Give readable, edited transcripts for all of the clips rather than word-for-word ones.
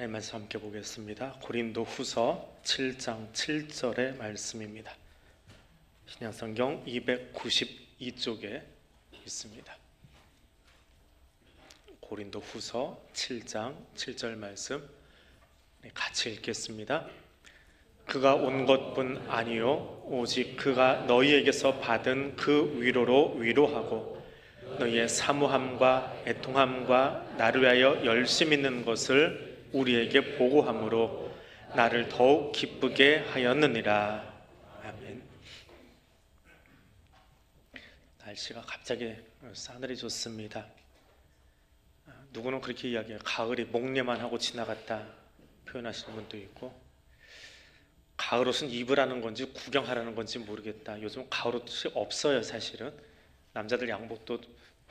하나님 말씀 함께 보겠습니다. 고린도 후서 7장 7절의 말씀입니다. 신약성경 292쪽에 있습니다. 고린도 후서 7장 7절 말씀 같이 읽겠습니다. 그가 온 것뿐 아니요 오직 그가 너희에게서 받은 그 위로로 위로하고 너희의 사모함과 애통함과 나를 위하여 열심 있는 것을 우리에게 보고함으로 나를 더욱 기쁘게 하였느니라. 아멘. 날씨가 갑자기 싸늘히 좋습니다. 누구는 그렇게 이야기해요. 가을이 목례만 하고 지나갔다 표현하시는 분도 있고, 가을 옷은 입으라는 건지 구경하라는 건지 모르겠다. 요즘 가을 옷이 없어요. 사실은 남자들 양복도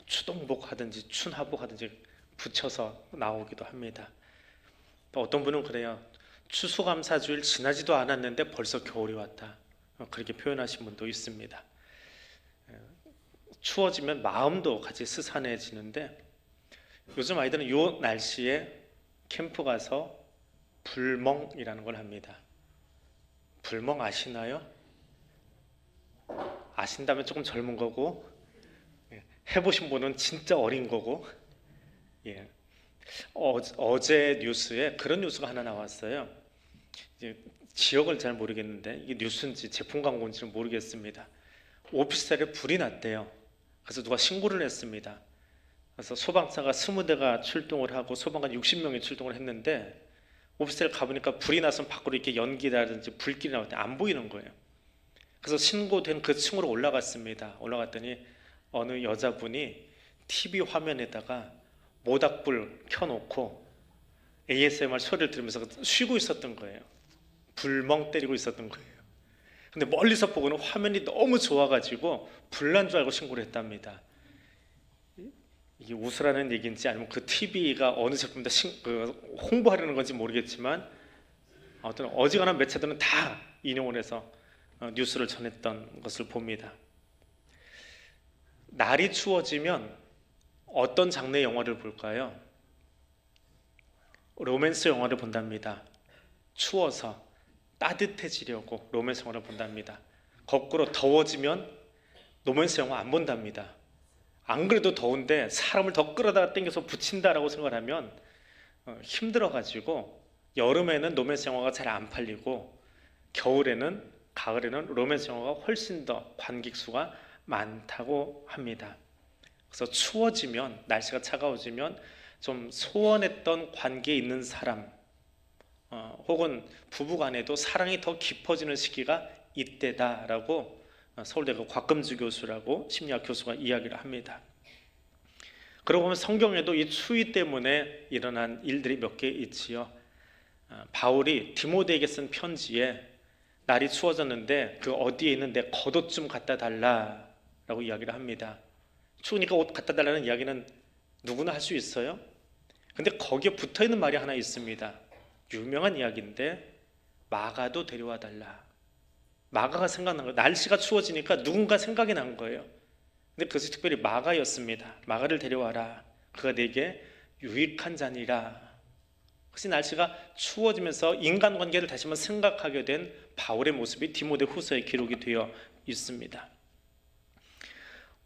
추동복 하든지 춘하복 하든지 붙여서 나오기도 합니다. 또 어떤 분은 그래요. 추수감사주일 지나지도 않았는데 벌써 겨울이 왔다. 그렇게 표현하신 분도 있습니다. 추워지면 마음도 같이 스산해지는데, 요즘 아이들은 이 날씨에 캠프 가서 불멍이라는 걸 합니다. 불멍 아시나요? 아신다면 조금 젊은 거고, 해보신 분은 진짜 어린 거고. 어제 뉴스에 그런 뉴스가 하나 나왔어요. 지역을 잘 모르겠는데 이게 뉴스인지 제품 광고인지는 모르겠습니다. 오피스텔에 불이 났대요. 그래서 누가 신고를 했습니다. 그래서 소방차가 20대가 출동을 하고 소방관 60명이 출동을 했는데, 오피스텔 가보니까 불이 나서 밖으로 이렇게 연기라든지 불길이 나올 때 안 보이는 거예요. 그래서 신고된 그 층으로 올라갔습니다. 올라갔더니 어느 여자분이 TV 화면에다가 모닥불 켜놓고 ASMR 소리를 들으면서 쉬고 있었던 거예요. 불멍 때리고 있었던 거예요. 근데 멀리서 보고는 화면이 너무 좋아가지고 불난 줄 알고 신고를 했답니다. 이게 웃으라는 얘기인지 아니면 그 TV가 어느 제품이다 홍보하려는 건지 모르겠지만, 아무튼 어지간한 매체들은 다 인용을 해서 뉴스를 전했던 것을 봅니다. 날이 추워지면 어떤 장르의 영화를 볼까요? 로맨스 영화를 본답니다. 추워서 따뜻해지려고 로맨스 영화를 본답니다. 거꾸로 더워지면 로맨스 영화 안 본답니다. 안 그래도 더운데 사람을 더 끌어다가 당겨서 붙인다라고 생각을 하면 힘들어가지고 여름에는 로맨스 영화가 잘 안 팔리고, 가을에는 로맨스 영화가 훨씬 더 관객 수가 많다고 합니다. 그래서 추워지면, 날씨가 차가워지면 좀 소원했던 관계에 있는 사람, 혹은 부부간에도 사랑이 더 깊어지는 시기가 이때다라고 서울대학교 곽금주 교수라고 심리학 교수가 이야기를 합니다. 그러고 보면 성경에도 이 추위 때문에 일어난 일들이 몇 개 있지요. 바울이 디모데에게 쓴 편지에 날이 추워졌는데 그 어디에 있는 내 겉옷 좀 갖다 달라라고 이야기를 합니다. 추우니까 옷 갖다 달라는 이야기는 누구나 할 수 있어요. 근데 거기에 붙어있는 말이 하나 있습니다. 유명한 이야기인데, 마가도 데려와 달라. 마가가 생각난 거예요. 날씨가 추워지니까 누군가 생각이 난 거예요. 근데 그것이 특별히 마가였습니다. 마가를 데려와라. 그가 내게 유익한 자니라. 혹시 날씨가 추워지면서 인간관계를 다시 한번 생각하게 된 바울의 모습이 디모데 후서에 기록이 되어 있습니다.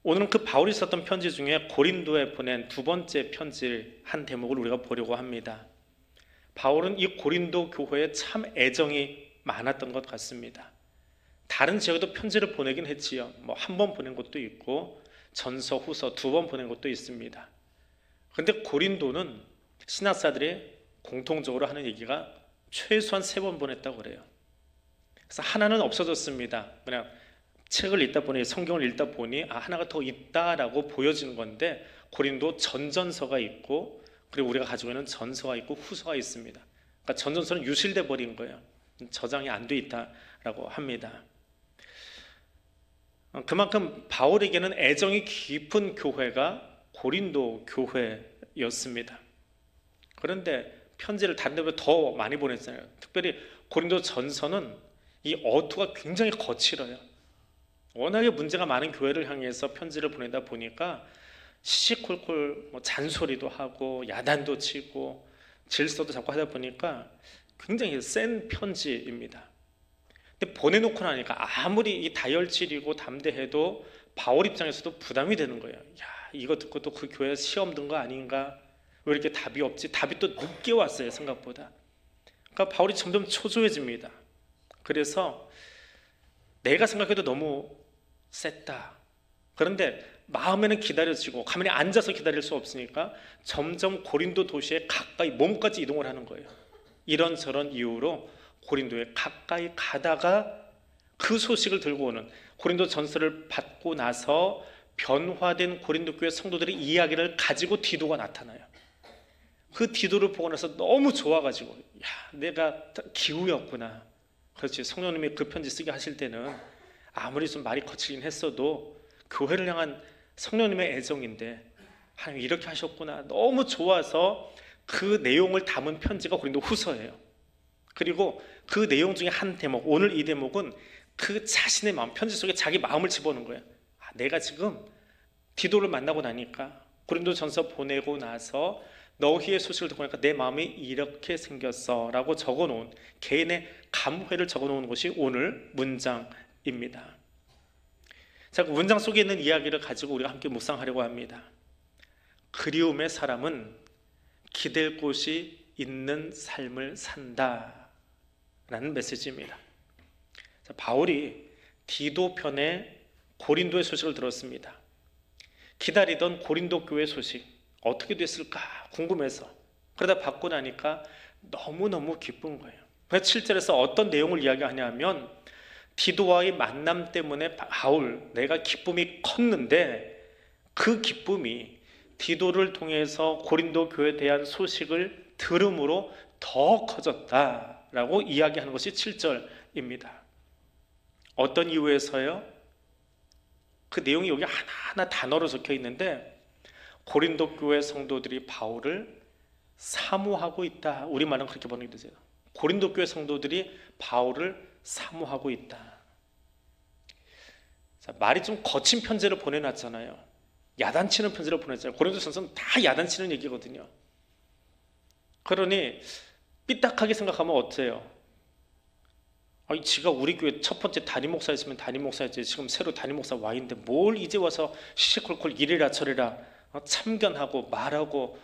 오늘은 그 바울이 썼던 편지 중에 고린도에 보낸 두 번째 편지 한 대목을 우리가 보려고 합니다. 바울은 이 고린도 교회에 참 애정이 많았던 것 같습니다. 다른 지역에도 편지를 보내긴 했지요. 한 번 보낸 것도 있고 전서 후서 2번 보낸 것도 있습니다. 그런데 고린도는 신학사들이 공통적으로 하는 얘기가 최소한 3번 보냈다고 그래요. 그래서 하나는 없어졌습니다. 그냥 책을 읽다 보니, 성경을 읽다 보니 하나가 더 있다라고 보여지는 건데, 고린도 전전서가 있고, 그리고 우리가 가지고 있는 전서가 있고 후서가 있습니다. 그러니까 전전서는 유실돼 버린 거예요. 저장이 안 돼 있다라고 합니다. 그만큼 바울에게는 애정이 깊은 교회가 고린도 교회였습니다. 그런데 편지를 다른 데보다 더 많이 보냈잖아요. 특별히 고린도 전서는 이 어투가 굉장히 거칠어요. 워낙에 문제가 많은 교회를 향해서 편지를 보내다 보니까 시시콜콜 잔소리도 하고 야단도 치고 질서도 잡고 하다 보니까 굉장히 센 편지입니다. 근데 보내놓고 나니까 아무리 이 다혈질이고 담대해도 바울 입장에서도 부담이 되는 거예요. 야, 이거 듣고 또 그 교회 시험 든 거 아닌가? 왜 이렇게 답이 없지? 답이 또 늦게 왔어요, 생각보다. 그러니까 바울이 점점 초조해집니다. 그래서 내가 생각해도 너무 셌다. 그런데 마음에는 기다려지고 가만히 앉아서 기다릴 수 없으니까 점점 고린도 도시에 가까이 몸까지 이동을 하는 거예요. 이런저런 이유로 고린도에 가까이 가다가 그 소식을 들고 오는, 고린도 전서를 받고 나서 변화된 고린도 교회 성도들의 이야기를 가지고 디도가 나타나요. 그 디도를 보고 나서 너무 좋아가지고, 야, 내가 기우였구나. 그렇지, 성령님이 그 편지 쓰게 하실 때는 아무리 좀 말이 거칠긴 했어도 교회를 향한 성령님의 애정인데 하나님 이렇게 하셨구나. 너무 좋아서 그 내용을 담은 편지가 고린도 후서예요. 그리고 그 내용 중에 한 대목, 오늘 이 대목은 그 자신의 마음, 편지 속에 자기 마음을 집어넣은 거예요. 아, 내가 지금 디도를 만나고 나니까, 고린도 전서 보내고 나서 너희의 소식을 듣고 나니까 내 마음이 이렇게 생겼어 라고 적어놓은, 개인의 감회를 적어놓은 것이 오늘 문장입니다. 자, 그 문장 속에 있는 이야기를 가지고 우리가 함께 묵상하려고 합니다. 그리움의 사람은 기댈 곳이 있는 삶을 산다 라는 메시지입니다. 자, 바울이 디도 편에 고린도의 소식을 들었습니다. 기다리던 고린도 교회 소식 어떻게 됐을까 궁금해서, 그러다 받고 나니까 너무너무 기쁜 거예요. 그래서 7절에서 어떤 내용을 이야기하냐면, 디도와의 만남 때문에 바울, 내가 기쁨이 컸는데 그 기쁨이 디도를 통해서 고린도 교회에 대한 소식을 들음으로 더 커졌다라고 이야기하는 것이 7절입니다. 어떤 이유에서요? 그 내용이 여기 하나하나 단어로 적혀 있는데, 고린도 교회 성도들이 바울을 사모하고 있다. 우리말은 그렇게 번역이 되세요. 고린도 교회 성도들이 바울을 사모하고 있다. 자, 말이 좀 거친 편지를 보내놨잖아요. 야단치는 편지를 보냈잖아요. 고린도전서는 다 야단치는 얘기거든요. 그러니 삐딱하게 생각하면 어때요? 아니, 지가 우리 교회 첫 번째 담임 목사였으면 담임 목사였지, 지금 새로 담임 목사 와 있는데 뭘 이제 와서 시시콜콜 이래라 저래라 참견하고 말하고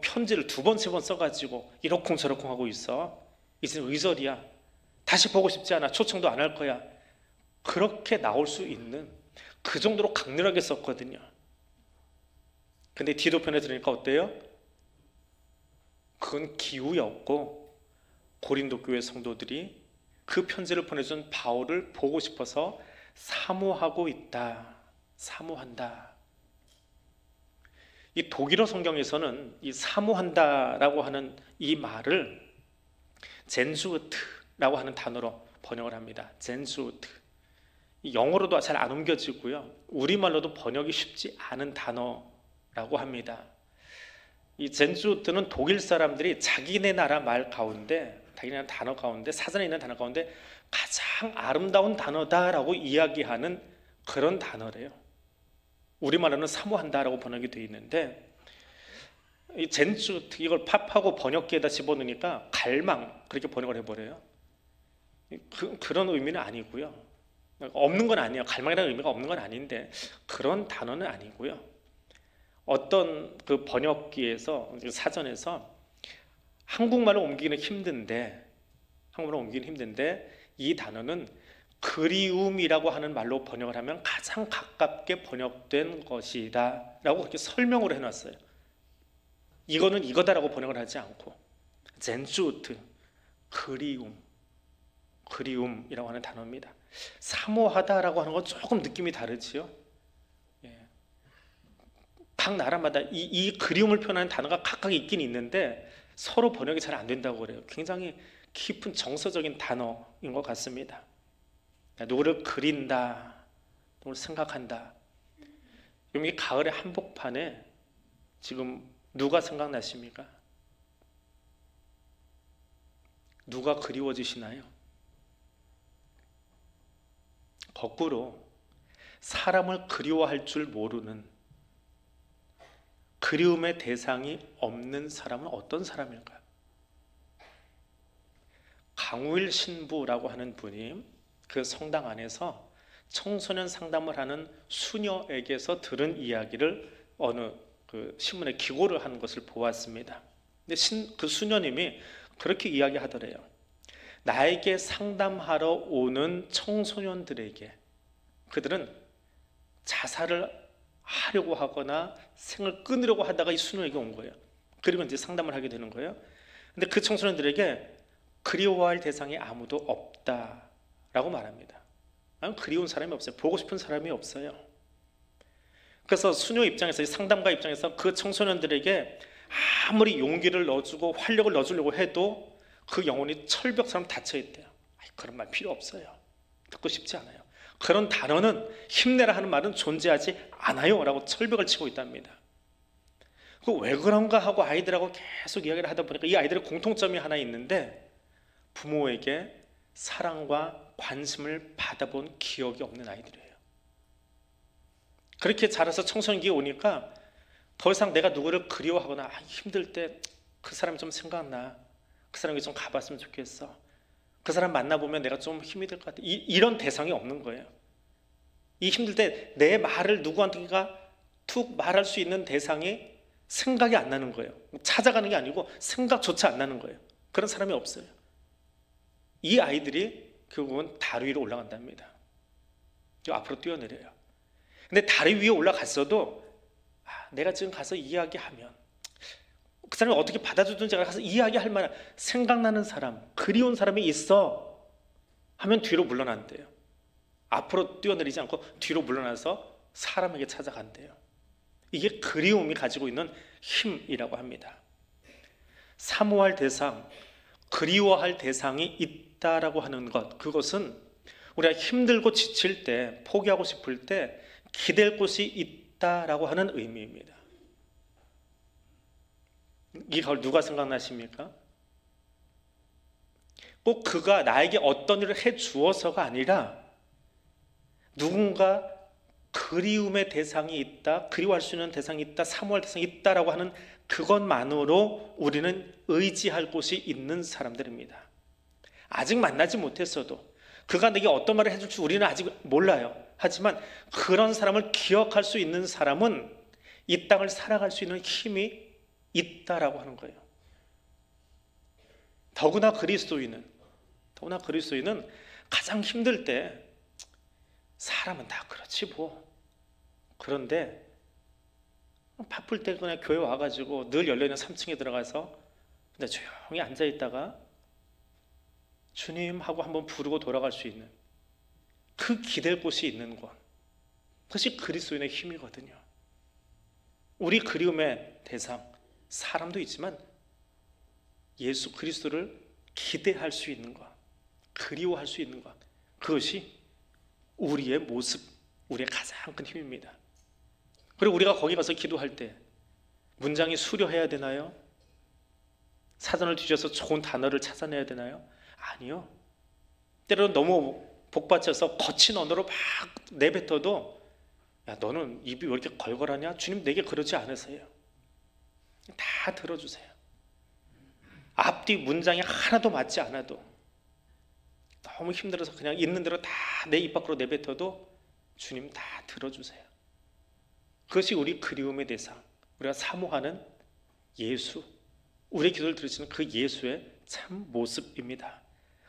편지를 2번 3번 써가지고 이러쿵저러쿵 하고 있어. 이제 의절이야. 다시 보고 싶지 않아. 초청도 안 할 거야. 그렇게 나올 수 있는, 그 정도로 강렬하게 썼거든요. 근데 디도 편에 들으니까 어때요? 그건 기우였고, 고린도 교회 성도들이 그 편지를 보내준 바울을 보고 싶어서 사모하고 있다. 사모한다. 이 독일어 성경에서는 이 사모한다라고 하는 이 말을 젠주트라고 하는 단어로 번역을 합니다. 젠주트. 영어로도 잘 안 옮겨지고요. 우리말로도 번역이 쉽지 않은 단어라고 합니다. 이 젠주트는 독일 사람들이 자기네 나라 말 가운데, 자기네 나라 단어 가운데, 사전에 있는 단어 가운데 가장 아름다운 단어다라고 이야기하는 그런 단어래요. 우리말로는 사모한다라고 번역이 되어 있는데, 이 젠주트, 이걸 팝하고 번역기에다 집어넣으니까 갈망, 그렇게 번역을 해버려요. 그런 의미는 아니고요. 없는 건 아니에요. 갈망이라는 의미가 없는 건 아닌데 그런 단어는 아니고요. 어떤 그 번역기에서, 사전에서 한국말로 옮기기는 힘든데, 이 단어는 그리움이라고 하는 말로 번역을 하면 가장 가깝게 번역된 것이다 라고 그렇게 설명을 해놨어요. 이거는 이거다라고 번역을 하지 않고, 젠주트, 그리움이라고 하는 단어입니다. 사모하다라고 하는 건 조금 느낌이 다르지요. 예. 각 나라마다 이 그리움을 표현하는 단어가 각각 있긴 있는데 서로 번역이 잘 안 된다고 그래요. 굉장히 깊은 정서적인 단어인 것 같습니다. 누구를 그린다, 누구를 생각한다. 이 가을의 한복판에 지금 누가 생각나십니까? 누가 그리워지시나요? 거꾸로 사람을 그리워할 줄 모르는, 그리움의 대상이 없는 사람은 어떤 사람일까요? 강우일 신부라고 하는 분이 그 성당 안에서 청소년 상담을 하는 수녀에게서 들은 이야기를 어느 그 신문에 기고를 하는 것을 보았습니다. 근데 그 수녀님이 그렇게 이야기하더래요. 나에게 상담하러 오는 청소년들에게 그들은 자살을 하려고 하거나 생을 끊으려고 하다가 이 수녀에게 온 거예요. 그리고 이제 상담을 하게 되는 거예요. 근데 그 청소년들에게 그리워할 대상이 아무도 없다라고 말합니다. 그리운 사람이 없어요. 보고 싶은 사람이 없어요. 그래서 수녀 입장에서, 상담가 입장에서 그 청소년들에게 아무리 용기를 넣어주고 활력을 넣어주려고 해도 그 영혼이 철벽처럼 닫혀있대요. 그런 말 필요 없어요. 듣고 싶지 않아요. 그런 단어는, 힘내라 하는 말은 존재하지 않아요 라고 철벽을 치고 있답니다. 왜 그런가 하고 아이들하고 계속 이야기를 하다 보니까 이 아이들의 공통점이 하나 있는데, 부모에게 사랑과 관심을 받아본 기억이 없는 아이들이에요. 그렇게 자라서 청소년기에 오니까 더 이상 내가 누구를 그리워하거나 힘들 때 그 사람이 좀 생각나, 그 사람에게 좀 가봤으면 좋겠어, 그 사람 만나보면 내가 좀 힘이 될 것 같아, 이런 대상이 없는 거예요. 이 힘들 때 내 말을 누구한테가 툭 말할 수 있는 대상이 생각이 안 나는 거예요. 찾아가는 게 아니고 생각조차 안 나는 거예요. 그런 사람이 없어요. 이 아이들이 결국은 다리 위로 올라간답니다. 앞으로 뛰어내려요. 근데 다리 위에 올라갔어도 내가 지금 가서 이야기하면 그 사람이 어떻게 받아주든지 가서 이야기할 만한, 생각나는 사람, 그리운 사람이 있어 하면 뒤로 물러난대요. 앞으로 뛰어내리지 않고 뒤로 물러나서 사람에게 찾아간대요. 이게 그리움이 가지고 있는 힘이라고 합니다. 사모할 대상, 그리워할 대상이 있다라고 하는 것, 그것은 우리가 힘들고 지칠 때, 포기하고 싶을 때 기댈 곳이 있다라고 하는 의미입니다. 이걸 누가 생각나십니까? 꼭 그가 나에게 어떤 일을 해 주어서가 아니라 누군가 그리움의 대상이 있다, 그리워할 수 있는 대상이 있다, 사모할 대상이 있다라고 하는 그것만으로 우리는 의지할 곳이 있는 사람들입니다. 아직 만나지 못했어도, 그가 내게 어떤 말을 해줄지 우리는 아직 몰라요. 하지만 그런 사람을 기억할 수 있는 사람은 이 땅을 살아갈 수 있는 힘이 있다라고 하는 거예요. 더구나 그리스도인은 가장 힘들 때, 사람은 다 그렇지 뭐, 그런데 바쁠 때 그냥 교회 와가지고 늘 열려있는 3층에 들어가서 근데 조용히 앉아있다가 주님 하고 한번 부르고 돌아갈 수 있는 그 기댈 곳이 있는 곳, 그것이 그리스도인의 힘이거든요. 우리 그리움의 대상, 사람도 있지만 예수 그리스도를 기대할 수 있는 것, 그리워할 수 있는 것, 그것이 우리의 모습, 우리의 가장 큰 힘입니다. 그리고 우리가 거기 가서 기도할 때 문장이 수려해야 되나요? 사전을 뒤져서 좋은 단어를 찾아내야 되나요? 아니요. 때로는 너무 복받쳐서 거친 언어로 막 내뱉어도, 야 너는 입이 왜 이렇게 걸걸하냐? 주님 내게 그러지 않으세요. 다 들어주세요. 앞뒤 문장이 하나도 맞지 않아도, 너무 힘들어서 그냥 있는 대로 다 내 입 밖으로 내뱉어도 주님 다 들어주세요. 그것이 우리 그리움의 대상, 우리가 사모하는 예수, 우리의 기도를 들으시는 그 예수의 참 모습입니다.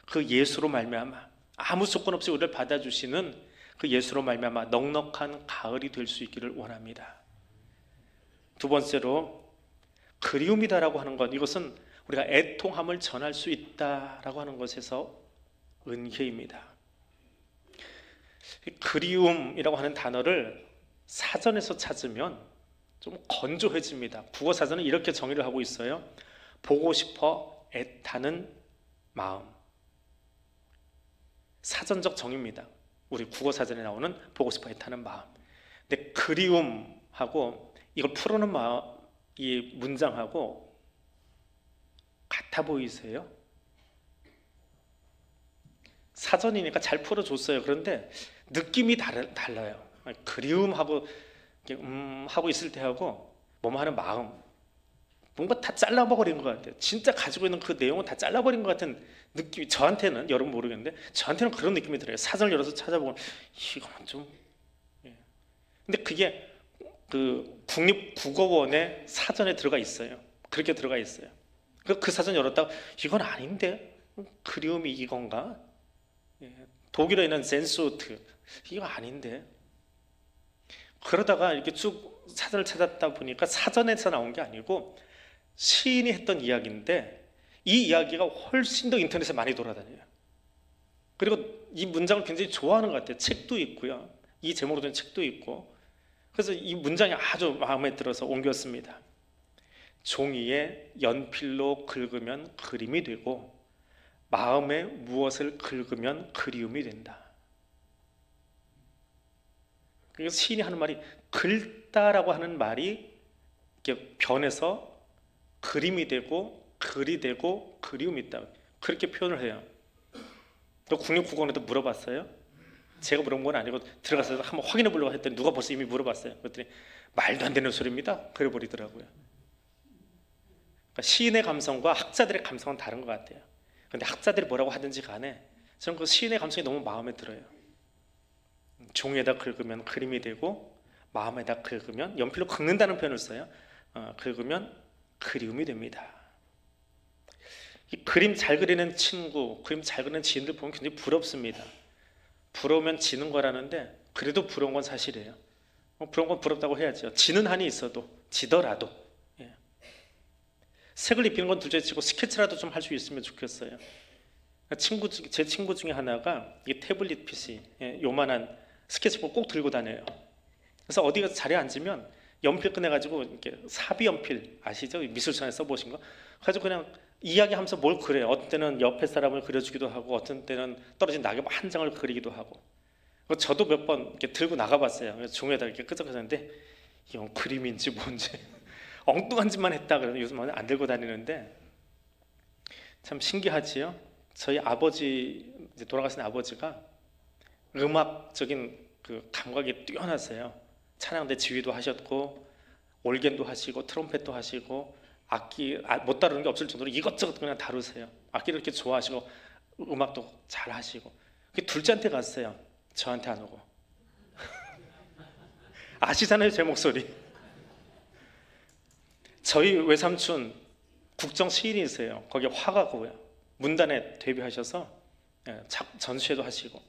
그 예수로 말미암아, 아무 조건 없이 우리를 받아주시는 그 예수로 말미암아 넉넉한 가을이 될 수 있기를 원합니다. 두 번째로, 그리움이다라고 하는 것, 이것은 우리가 애통함을 전할 수 있다라고 하는 것에서 은혜입니다. 그리움이라고 하는 단어를 사전에서 찾으면 좀 건조해집니다. 국어사전은 이렇게 정의를 하고 있어요. 보고 싶어 애타는 마음. 사전적 정의입니다. 우리 국어사전에 나오는 보고 싶어 애타는 마음. 근데 그리움하고 이걸 풀어놓은 이 문장하고 같아 보이세요? 사전이니까 잘 풀어줬어요. 그런데 느낌이 달라요. 그리움하고 하고 있을 때하고 뭐뭐 하는 마음, 뭔가 다 잘라버린 것 같아요. 진짜 가지고 있는 그 내용은 다 잘라버린 것 같은 느낌이, 저한테는, 여러분 모르겠는데 저한테는 그런 느낌이 들어요. 사전을 열어서 찾아보면 이건 좀, 예. 근데 그게 그 국립국어원의 사전에 들어가 있어요. 그렇게 들어가 있어요. 그 사전 열었다가 이건 아닌데, 그리움이 이건가? 예. 독일어에는 젠소트, 이거 아닌데. 그러다가 이렇게 쭉 사전을 찾았다 보니까 사전에서 나온 게 아니고 시인이 했던 이야기인데, 이 이야기가 훨씬 더 인터넷에 많이 돌아다녀요. 그리고 이 문장을 굉장히 좋아하는 것 같아요. 책도 있고요, 이 제목으로 된 책도 있고. 그래서 이 문장이 아주 마음에 들어서 옮겼습니다. 종이에 연필로 긁으면 그림이 되고 마음에 무엇을 긁으면 그리움이 된다. 그래서 시인이 하는 말이, 긁다라고 하는 말이 이렇게 변해서 그림이 되고 글이 되고 그리움이 있다, 그렇게 표현을 해요. 또 국립국어원에도 물어봤어요. 제가 물어본 건 아니고 들어가서 한번 확인해 보려고 했더니 누가 벌써 이미 물어봤어요. 그랬더니 말도 안 되는 소리입니다, 그래 버리더라고요. 그러니까 시인의 감성과 학자들의 감성은 다른 것 같아요. 근데 학자들이 뭐라고 하든지 간에 저는 그 시인의 감성이 너무 마음에 들어요. 종이에다 긁으면 그림이 되고 마음에다 긁으면, 연필로 긁는다는 표현을 써요. 긁으면 그리움이 됩니다. 이 그림 잘 그리는 친구, 그림 잘 그리는 지인들 보면 굉장히 부럽습니다. 부러우면 지는 거라는데, 그래도 부러운 건 사실이에요. 부러운 건 부럽다고 해야죠. 지는 한이 있어도, 지더라도. 예. 색을 입히는 건 둘째치고 스케치라도 좀 할 수 있으면 좋겠어요. 제 친구 중에 하나가 이 태블릿 PC, 예, 요만한 스케치북 꼭 들고 다녀요. 그래서 어디 가서 자리에 앉으면 연필 꺼내가지고 이렇게 사비 연필 아시죠? 미술관에 써보신 거 가지고 그냥 이야기하면서 뭘 그래요. 어떤 때는 옆에 사람을 그려주기도 하고, 어떤 때는 떨어진 낙엽 한 장을 그리기도 하고. 저도 몇 번 이렇게 들고 나가봤어요. 그래서 종이에다 이렇게 끄적끄적했는데 이건 그림인지 뭔지 엉뚱한 짓만 했다 그래서 요즘은 안 들고 다니는데, 참 신기하지요. 저희 아버지, 이제 돌아가신 아버지가 음악적인 그 감각이 뛰어나세요. 찬양대 지휘도 하셨고 올겐도 하시고 트럼펫도 하시고, 악기 못 다루는 게 없을 정도로 이것저것 그냥 다루세요. 악기를 이렇게 좋아하시고 음악도 잘 하시고. 둘째한테 갔어요. 저한테 안 오고. 아시잖아요, 제 목소리. 저희 외삼촌 국정 시인이세요. 거기에 화가고요, 문단에 데뷔하셔서 전시회도 하시고.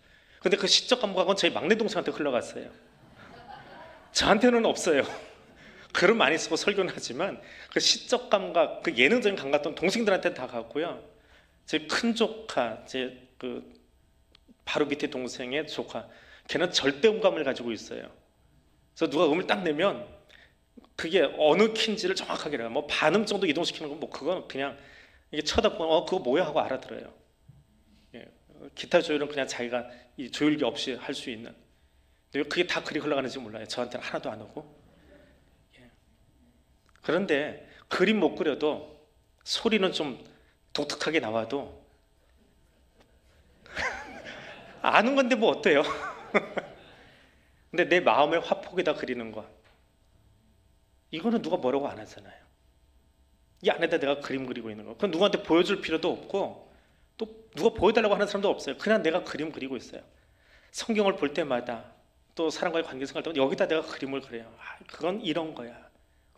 근데 그 시적 감각은 저희 막내 동생한테 흘러갔어요. 저한테는 없어요. 글은 많이 쓰고 설교는 하지만 그 시적 감각, 그 예능적인 감각은 동생들한테 다 갔고요. 제 큰 조카, 제 그 바로 밑에 동생의 조카, 걔는 절대음감을 가지고 있어요. 그래서 누가 음을 딱 내면 그게 어느 키인지를 정확하게 알아요. 뭐 반음 정도 이동시키는 건 뭐 그건 그냥 이게 쳐다보면 그거 뭐야 하고 알아들어요. 예. 기타 조율은 그냥 자기가 이 조율기 없이 할 수 있는. 근데 그게 다 그리 흘러가는지 몰라요. 저한테는 하나도 안 오고. 예. 그런데 그림 못 그려도 소리는 좀 독특하게 나와도 아는 건데 뭐 어때요? 근데 내 마음의 화폭에다 그리는 거, 이거는 누가 뭐라고 안 하잖아요. 이 안에다 내가 그림 그리고 있는 거, 그건 누구한테 보여줄 필요도 없고 또 누가 보여달라고 하는 사람도 없어요. 그냥 내가 그림 그리고 있어요. 성경을 볼 때마다 또 사람과의 관계 생활 때 여기다 내가 그림을 그려요. 그건 이런 거야,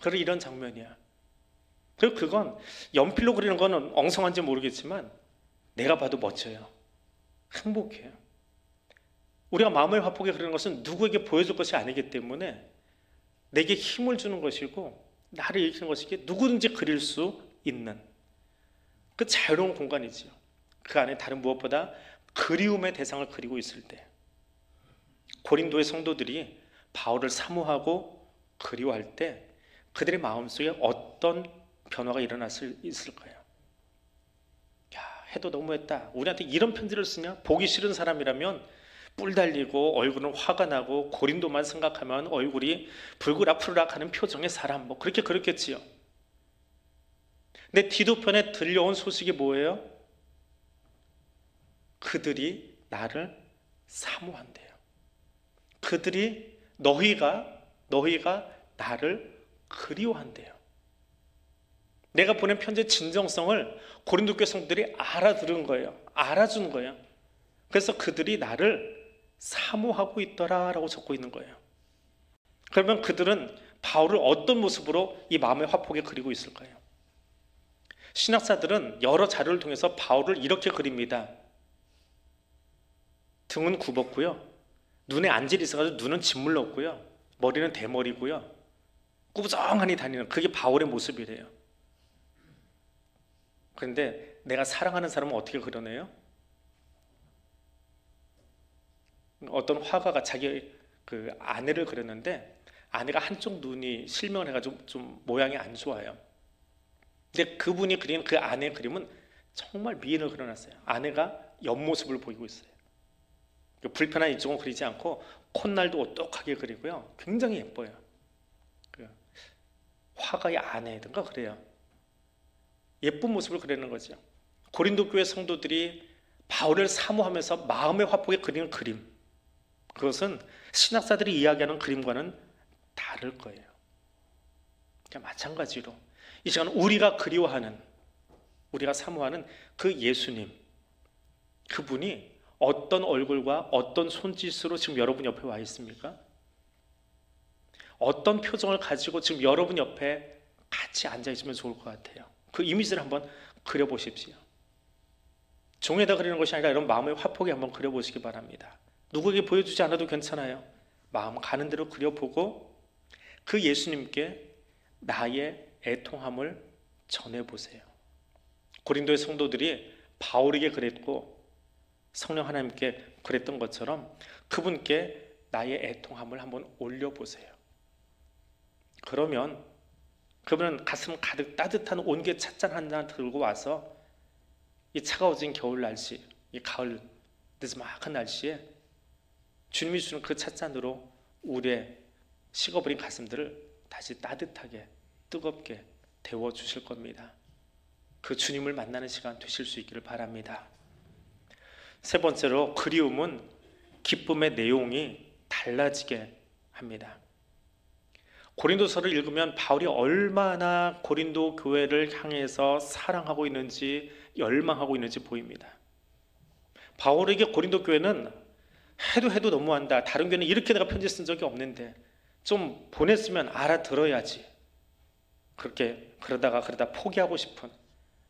그래 이런 장면이야. 그리고 그건 연필로 그리는 거는 엉성한지 모르겠지만 내가 봐도 멋져요. 행복해요. 우리가 마음의 화폭에 그리는 것은 누구에게 보여줄 것이 아니기 때문에 내게 힘을 주는 것이고 나를 일으키는 것이기에 누구든지 그릴 수 있는 그 자유로운 공간이지요. 그 안에 다른 무엇보다 그리움의 대상을 그리고 있을 때, 고린도의 성도들이 바울을 사모하고 그리워할 때 그들의 마음속에 어떤 변화가 있을까요? 야, 해도 너무했다, 우리한테 이런 편지를 쓰냐? 보기 싫은 사람이라면 뿔 달리고 얼굴은 화가 나고 고린도만 생각하면 얼굴이 불그락불락 하는 표정의 사람, 뭐 그렇게 그렇겠지요. 근데 디도편에 들려온 소식이 뭐예요? 그들이 나를 사모한대요. 그들이 너희가 나를 그리워한대요. 내가 보낸 편지의 진정성을 고린도 교회 성도들이 알아들은 거예요. 알아준 거예요. 그래서 그들이 나를 사모하고 있더라라고 적고 있는 거예요. 그러면 그들은 바울을 어떤 모습으로 이 마음의 화폭에 그리고 있을까요? 신학자들은 여러 자료를 통해서 바울을 이렇게 그립니다. 등은 굽었고요, 눈에 안질이 있어가지고 눈은 짓물렀고요, 머리는 대머리고요, 꾸부정하니 다니는, 그게 바울의 모습이래요. 그런데 내가 사랑하는 사람은 어떻게 그러네요? 어떤 화가가 자기 그 아내를 그렸는데 아내가 한쪽 눈이 실명을 해가지고 좀 모양이 안 좋아요. 근데 그분이 그린 그 아내의 그림은 정말 미인을 그려놨어요. 아내가 옆모습을 보이고 있어요. 불편한 이쪽은 그리지 않고 콧날도 오똑하게 그리고요, 굉장히 예뻐요. 화가의 아내든가 그래요. 예쁜 모습을 그리는 거죠. 고린도 교회 성도들이 바울을 사모하면서 마음의 화폭에 그리는 그림, 그것은 신학자들이 이야기하는 그림과는 다를 거예요. 그러니까 마찬가지로 이 시간 우리가 그리워하는, 우리가 사모하는 그 예수님, 그분이 어떤 얼굴과 어떤 손짓으로 지금 여러분 옆에 와 있습니까? 어떤 표정을 가지고 지금 여러분 옆에 같이 앉아 있으면 좋을 것 같아요. 그 이미지를 한번 그려보십시오. 종에다 그리는 것이 아니라 이런 마음의 화폭에 한번 그려보시기 바랍니다. 누구에게 보여주지 않아도 괜찮아요. 마음 가는 대로 그려보고 그 예수님께 나의 애통함을 전해보세요. 고린도의 성도들이 바울에게 그랬고 성령 하나님께 그랬던 것처럼 그분께 나의 애통함을 한번 올려보세요. 그러면 그분은 가슴 가득 따뜻한 온게 찻잔 한 잔 들고 와서 이 차가워진 겨울 날씨, 이 가을 느즈막한 날씨에 주님이 주는 그 찻잔으로 우리의 식어버린 가슴들을 다시 따뜻하게 뜨겁게 데워주실 겁니다. 그 주님을 만나는 시간 되실 수 있기를 바랍니다. 세 번째로, 그리움은 기쁨의 내용이 달라지게 합니다. 고린도서를 읽으면 바울이 얼마나 고린도 교회를 향해서 사랑하고 있는지, 열망하고 있는지 보입니다. 바울에게 고린도 교회는 해도 너무한다, 다른 교회는 이렇게 내가 편지 쓴 적이 없는데 좀 보냈으면 알아들어야지, 그렇게 그러다 포기하고 싶은,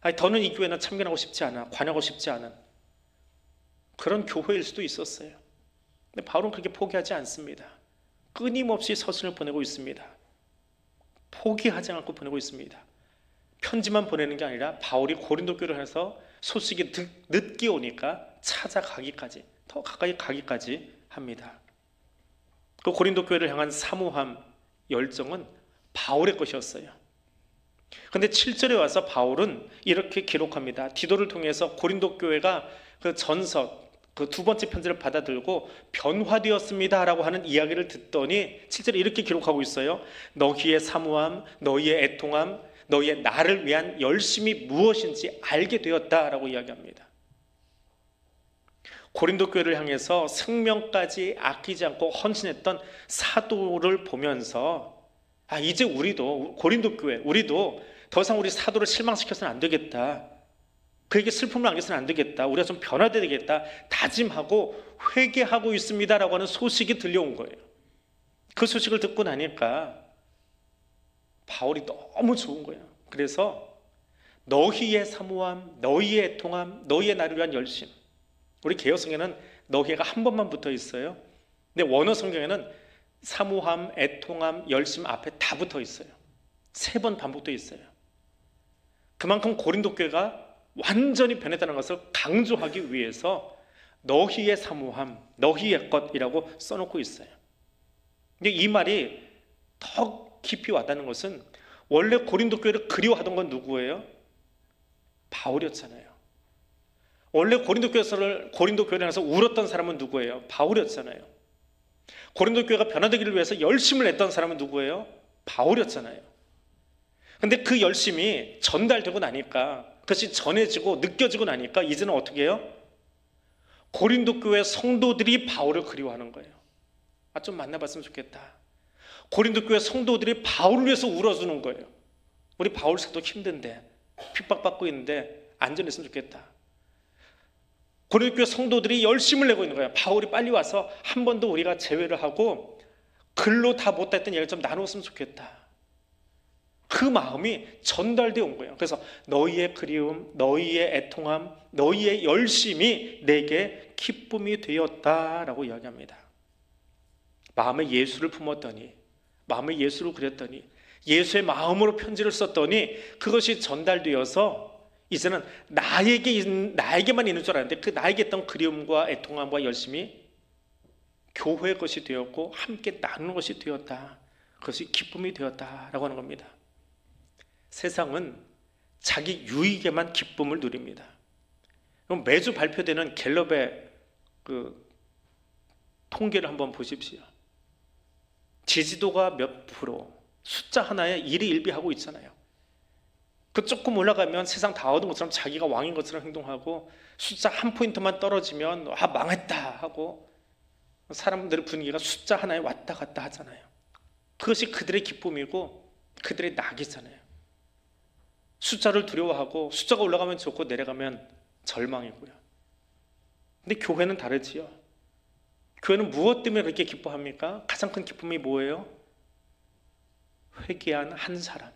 아니 더는 이 교회는 참견하고 싶지 않아, 관여하고 싶지 않은 그런 교회일 수도 있었어요. 근데 바울은 그렇게 포기하지 않습니다. 끊임없이 서신을 보내고 있습니다. 포기하지 않고 보내고 있습니다. 편지만 보내는 게 아니라 바울이 고린도 교회를 해서 소식이 늦게 오니까 찾아가기까지, 더 가까이 가기까지 합니다. 그 고린도 교회를 향한 사모함, 열정은 바울의 것이었어요. 그런데 7절에 와서 바울은 이렇게 기록합니다. 디도를 통해서 고린도 교회가 그 전서, 그 두 번째 편지를 받아들고 변화되었습니다 라고 하는 이야기를 듣더니 7절에 이렇게 기록하고 있어요. 너희의 사모함, 너희의 애통함, 너희의 나를 위한 열심이 무엇인지 알게 되었다라고 이야기합니다. 고린도 교회를 향해서 생명까지 아끼지 않고 헌신했던 사도를 보면서 이제 우리도, 고린도 교회, 우리도 더 이상 우리 사도를 실망시켜서는 안 되겠다, 그에게 슬픔을 안겨서는 안 되겠다, 우리가 좀 변화되야 되겠다 다짐하고 회개하고 있습니다라고 하는 소식이 들려온 거예요. 그 소식을 듣고 나니까 바울이 너무 좋은 거예요. 그래서 너희의 사모함, 너희의 애통함, 너희의 나를 위한 열심, 우리 개역성경에는 너희가 한 번만 붙어 있어요. 근데 원어 성경에는 사모함, 애통함, 열심 앞에 다 붙어 있어요. 3번 반복되어 있어요. 그만큼 고린도 교회가 완전히 변했다는 것을 강조하기 위해서 너희의 사모함, 너희의 것이라고 써놓고 있어요. 근데 이 말이 더 깊이 와닿는 것은 원래 고린도 교회를 그리워하던 건 누구예요? 바울이었잖아요. 원래 고린도 교회를 향해서 울었던 사람은 누구예요? 바울이었잖아요. 고린도 교회가 변화되기를 위해서 열심을 냈던 사람은 누구예요? 바울이었잖아요. 근데 그 열심이 전달되고 나니까, 그것이 전해지고 느껴지고 나니까 이제는 어떻게 해요? 고린도 교회 성도들이 바울을 그리워하는 거예요. 좀 만나봤으면 좋겠다. 고린도 교회 성도들이 바울을 위해서 울어주는 거예요. 우리 바울 사도 힘든데, 핍박받고 있는데 안전했으면 좋겠다. 고린도 교회 성도들이 열심을 내고 있는 거예요. 바울이 빨리 와서 한 번 더 우리가 제외를 하고 글로 다 못했던 얘기를 좀 나눴으면 좋겠다. 그 마음이 전달되어 온 거예요. 그래서 너희의 그리움, 너희의 애통함, 너희의 열심이 내게 기쁨이 되었다라고 이야기합니다. 마음에 예수를 품었더니, 마음에 예수를 그렸더니, 예수의 마음으로 편지를 썼더니 그것이 전달되어서 이제는 나에게만 있는 줄 알았는데 그 나에게 있던 그리움과 애통함과 열심이 교회의 것이 되었고 함께 나누는 것이 되었다. 그것이 기쁨이 되었다라고 하는 겁니다. 세상은 자기 유익에만 기쁨을 누립니다. 그럼 매주 발표되는 갤럽의 그 통계를 한번 보십시오. 지지도가 몇 프로, 숫자 하나에 일희일비하고 있잖아요. 그 조금 올라가면 세상 다 얻은 것처럼 자기가 왕인 것처럼 행동하고, 숫자 한 포인트만 떨어지면 망했다 하고, 사람들의 분위기가 숫자 하나에 왔다 갔다 하잖아요. 그것이 그들의 기쁨이고 그들의 낙이잖아요. 숫자를 두려워하고 숫자가 올라가면 좋고 내려가면 절망이고요. 근데 교회는 다르지요. 교회는 무엇 때문에 그렇게 기뻐합니까? 가장 큰 기쁨이 뭐예요? 회개한 한 사람,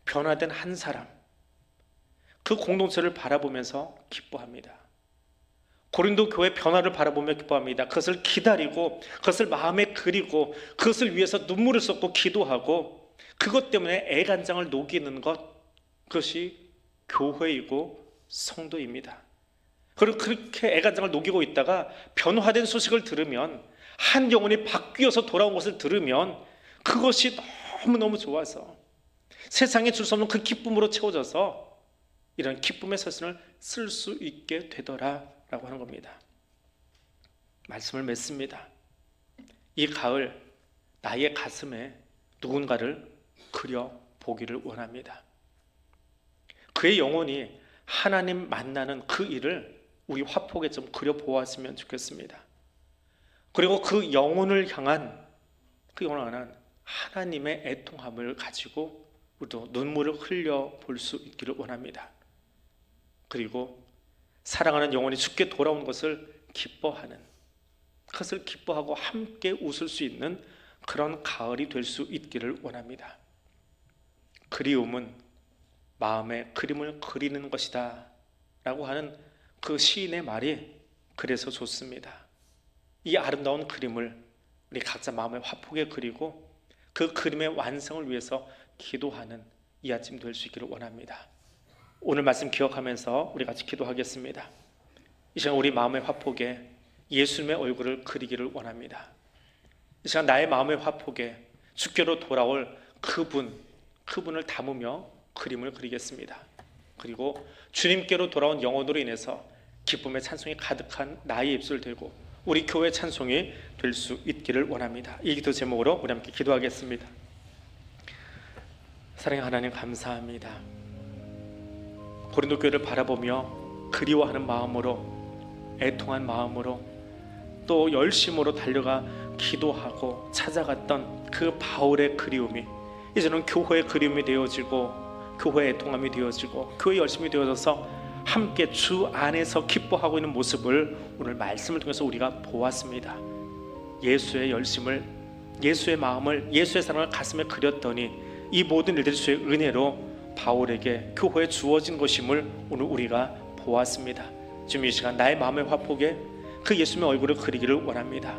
변화된 한 사람, 그 공동체를 바라보면서 기뻐합니다. 고린도 교회 변화를 바라보며 기뻐합니다. 그것을 기다리고, 그것을 마음에 그리고, 그것을 위해서 눈물을 쏟고 기도하고, 그것 때문에 애간장을 녹이는 것, 그것이 교회이고 성도입니다. 그리고 그렇게 애간장을 녹이고 있다가 변화된 소식을 들으면, 한 영혼이 바뀌어서 돌아온 것을 들으면 그것이 너무너무 좋아서 세상에 줄 수 없는 그 기쁨으로 채워져서 이런 기쁨의 서신을 쓸 수 있게 되더라라고 하는 겁니다. 말씀을 맺습니다. 이 가을 나의 가슴에 누군가를 그려보기를 원합니다. 그의 영혼이 하나님 만나는 그 일을 우리 화폭에 좀 그려보았으면 좋겠습니다. 그리고 그 영혼을 향한 하나님의 애통함을 가지고 우리도 눈물을 흘려 볼 수 있기를 원합니다. 그리고 사랑하는 영혼이 죽게 돌아온 것을 기뻐하는, 그것을 기뻐하고 함께 웃을 수 있는 그런 가을이 될 수 있기를 원합니다. 그리움은 마음에 그림을 그리는 것이다 라고 하는 그 시인의 말이 그래서 좋습니다. 이 아름다운 그림을 우리 각자 마음의 화폭에 그리고 그 그림의 완성을 위해서 기도하는 이 아침 될 수 있기를 원합니다. 오늘 말씀 기억하면서 우리 같이 기도하겠습니다. 이 시간 우리 마음의 화폭에 예수님의 얼굴을 그리기를 원합니다. 이 시간 나의 마음의 화폭에 주께로 돌아올 그분을 담으며 그림을 그리겠습니다. 그리고 주님께로 돌아온 영혼으로 인해서 기쁨의 찬송이 가득한 나의 입술 되고 우리 교회 찬송이 될 수 있기를 원합니다. 이 기도 제목으로 우리 함께 기도하겠습니다. 사랑의 하나님, 감사합니다. 고린도 교회를 바라보며 그리워하는 마음으로, 애통한 마음으로, 또 열심으로 달려가 기도하고 찾아갔던 그 바울의 그리움이 이제는 교회의 그리움이 되어지고, 교회의 애통함이 되어지고, 교회의 열심이 되어져서 함께 주 안에서 기뻐하고 있는 모습을 오늘 말씀을 통해서 우리가 보았습니다. 예수의 열심을, 예수의 마음을, 예수의 사랑을 가슴에 그렸더니 이 모든 일들이 주의 은혜로 바울에게 교회에 주어진 것임을 오늘 우리가 보았습니다. 지금 이 시간 나의 마음의 화폭에 그 예수님의 얼굴을 그리기를 원합니다.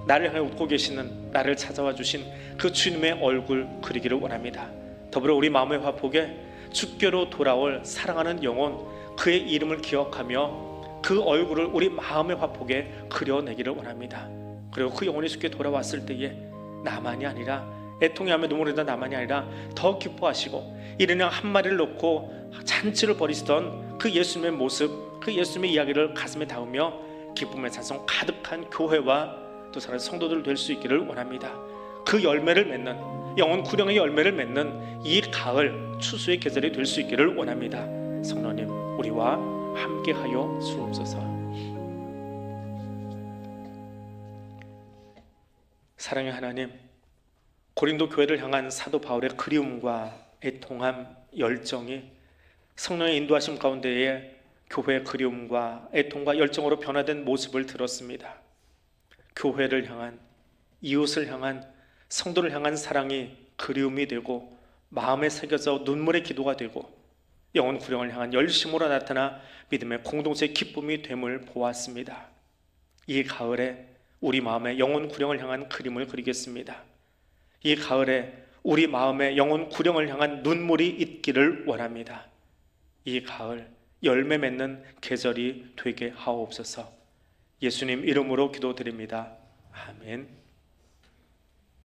나를 향해 웃고 계시는, 나를 찾아와 주신 그 주님의 얼굴 그리기를 원합니다. 더불어 우리 마음의 화폭에 주께로 돌아올 사랑하는 영혼, 그의 이름을 기억하며 그 얼굴을 우리 마음의 화폭에 그려내기를 원합니다. 그리고 그 영혼이 주께 돌아왔을 때에 나만이 아니라, 애통해하며 눈물을 흘리던 나만이 아니라 더 기뻐하시고 이른 양 한 마리를 놓고 잔치를 벌이시던 그 예수님의 모습, 그 예수님의 이야기를 가슴에 담으며 기쁨의 찬송 가득한 교회와 또 사랑하는 성도들 될 수 있기를 원합니다. 그 열매를 맺는, 영혼 구령의 열매를 맺는 이 가을 추수의 계절이 될 수 있기를 원합니다. 성령님, 우리와 함께하여 주옵소서. 사랑의 하나님, 고린도 교회를 향한 사도 바울의 그리움과 애통함, 열정이 성령의 인도하심 가운데에 교회의 그리움과 애통과 열정으로 변화된 모습을 들었습니다. 교회를 향한, 이웃을 향한, 성도를 향한 사랑이 그리움이 되고 마음에 새겨져 눈물의 기도가 되고 영혼 구령을 향한 열심으로 나타나 믿음의 공동체의 기쁨이 됨을 보았습니다. 이 가을에 우리 마음에 영혼 구령을 향한 그림을 그리겠습니다. 이 가을에 우리 마음에 영혼 구령을 향한 눈물이 있기를 원합니다. 이 가을 열매 맺는 계절이 되게 하옵소서. 예수님 이름으로 기도드립니다. 아멘.